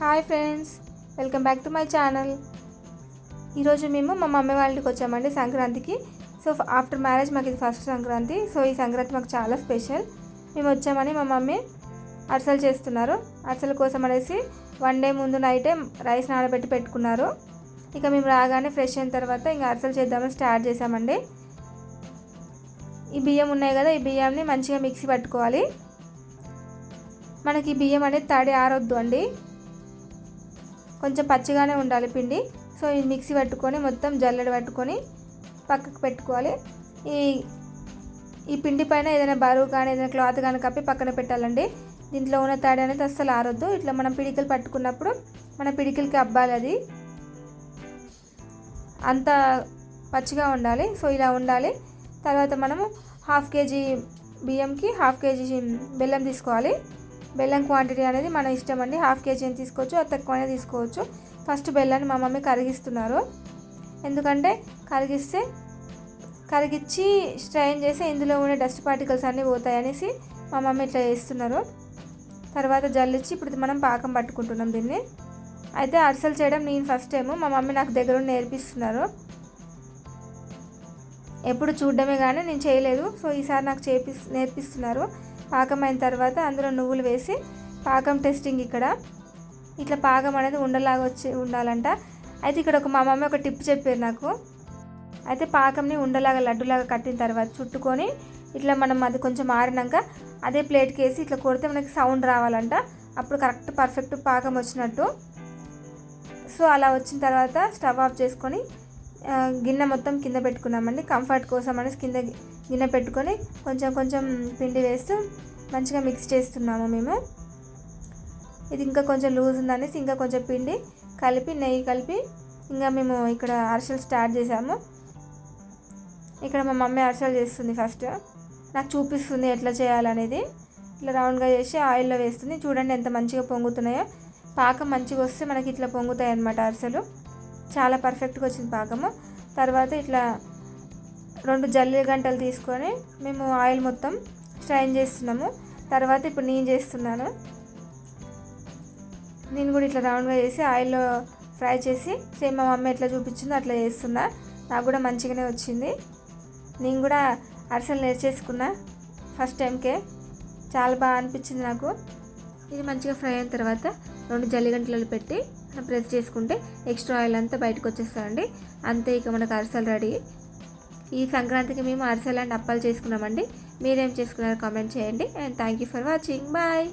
Hi friends, welcome back to my channel. ఈరోజు మేము మా మమ్మీ వాళ్ళ ఇంటికి వచ్చామండి సంక్రాంతికి. సో ఆఫ్టర్ మ్యారేజ్ మాకు ఇది ఫస్ట్ సంక్రాంతి. సో ఈ సంక్రాంతి మాకు చాలా స్పెషల్. మేము వచ్చామని మా మమ్మీ అరిసెలు చేస్తున్నారు. అరిసెల కోసం అనేసి 1 డే ముందు నైటే రైస్ నానబెట్టి పెట్టుకున్నారు. ఇక మేము రాగానే ఫ్రెష్ అయిన తర్వాత ఇంకా అరిసెలు చేద్దామని స్టార్ట్ చేసామండి. ఈ బియ్యం ఉన్నాయి కదా, ఈ బియ్యాన్ని మంచిగా మిక్సీ పట్టుకోవాలి. మనకి ఈ బియ్యం అనేది తడి ఆరొద్దు అండి, కొంచెం పచ్చిగానే ఉండాలి పిండి. సో ఇది మిక్సీ పట్టుకొని మొత్తం జల్లెడ పట్టుకొని పక్కకు పెట్టుకోవాలి. ఈ పిండి పైన ఏదైనా బరువు కానీ ఏదైనా క్లాత్ కానీ కప్పి పక్కన పెట్టాలండి. దీంట్లో ఉన్న తడి అనేది అస్సలు ఆరొద్దు. ఇట్లా మనం పిడికలు పట్టుకున్నప్పుడు మన పిడికలకి అబ్బాలి, అది అంత పచ్చిగా ఉండాలి. సో ఇలా ఉండాలి. తర్వాత మనము 1/2 kg బియ్యంకి 1/2 kg బెల్లం తీసుకోవాలి. బెల్లం క్వాంటిటీ అనేది మన ఇష్టం అండి. 1/2 kg అని తీసుకోవచ్చు, అది తక్కువనే తీసుకోవచ్చు. ఫస్ట్ బెల్లాన్ని మా మమ్మీ కరిగిస్తున్నారు. ఎందుకంటే కరిగించి స్ట్రైన్ చేసి ఇందులో ఉన్న డస్ట్ పార్టికల్స్ అన్నీ పోతాయి అనేసి మా మమ్మీ ఇట్లా చేస్తున్నారు. తర్వాత జల్లిచ్చి ఇప్పుడు మనం పాకం పట్టుకుంటున్నాం దీన్ని. అయితే అరిసెలు చేయడం నేను ఫస్ట్ టైం, మా మమ్మీ నాకు దగ్గర నేర్పిస్తున్నారు. ఎప్పుడు చూడడమే కానీ నేను చేయలేదు. సో ఈసారి నాకు నేర్పిస్తున్నారు. పాకం అయిన తర్వాత అందులో నువ్వులు వేసి పాకం టెస్టింగ్. ఇక్కడ ఇట్లా పాకం అనేది ఉండలాగా ఉండాలంట. అయితే ఇక్కడ మా మమ్మీ ఒక టిప్ చెప్పారు నాకు. అయితే పాకంని ఉండలాగా లడ్డులాగా కట్టిన తర్వాత చుట్టుకొని ఇట్లా మనం అది కొంచెం ఆరినాక అదే ప్లేట్కి వేసి ఇట్లా కొడితే మనకి సౌండ్ రావాలంట. అప్పుడు కరెక్ట్ పర్ఫెక్ట్ పాకం వచ్చినట్టు. సో అలా వచ్చిన తర్వాత స్టవ్ ఆఫ్ చేసుకొని గిన్నె మొత్తం కింద పెట్టుకున్నామండి. కంఫర్ట్ కోసం అనేసి కింద గిన్నె పెట్టుకొని కొంచెం కొంచెం పిండి వేస్తూ మంచిగా మిక్స్ చేస్తున్నాము మేము. ఇది ఇంకా కొంచెం లూజ్ ఉందనేసి ఇంకా కొంచెం పిండి కలిపి నెయ్యి కలిపి ఇంకా మేము ఇక్కడ అరిసెలు స్టార్ట్ చేసాము. ఇక్కడ మా మమ్మీ అరిసెలు చేస్తుంది. ఫస్ట్ నాకు చూపిస్తుంది ఎట్లా చేయాలనేది. ఇట్లా రౌండ్గా చేసి ఆయిల్లో వేస్తుంది. చూడండి ఎంత మంచిగా పొంగుతున్నాయో. పాకం మంచిగా వస్తే మనకి ఇట్లా పొంగుతాయి అన్నమాట అరిసెలు. చాలా పర్ఫెక్ట్గా వచ్చింది పాకము. తర్వాత ఇట్లా 2 జల్లి గంటలు తీసుకొని మేము ఆయిల్ మొత్తం స్ట్రైన్ చేస్తున్నాము. తర్వాత ఇప్పుడు నేను చేస్తున్నాను. నేను కూడా ఇట్లా రౌండ్గా చేసి ఆయిల్లో ఫ్రై చేసి సేమ్ మా మమ్మీ ఎట్లా చూపించిందో అట్లా చేస్తున్నా. నాకు కూడా మంచిగానే వచ్చింది. నేను కూడా అరిసెలు నేర్చేసుకున్నా ఫస్ట్ టైంకే. చాలా బాగా అనిపించింది నాకు. ఇది మంచిగా ఫ్రై అయిన తర్వాత 2 జల్లి గంటలలో పెట్టి ప్రెస్ చేసుకుంటే ఎక్స్ట్రా ఆయిల్ అంతా బయటకు వచ్చేస్తామండి. అంతే, ఇక మనకు అరిసెలు రెడీ. ఈ సంక్రాంతికి మేము అరిసెలు అండ్ అప్పాలు చేసుకున్నామండి. మీరేం చేసుకున్నారో కామెంట్ చేయండి. And thank you for watching. Bye.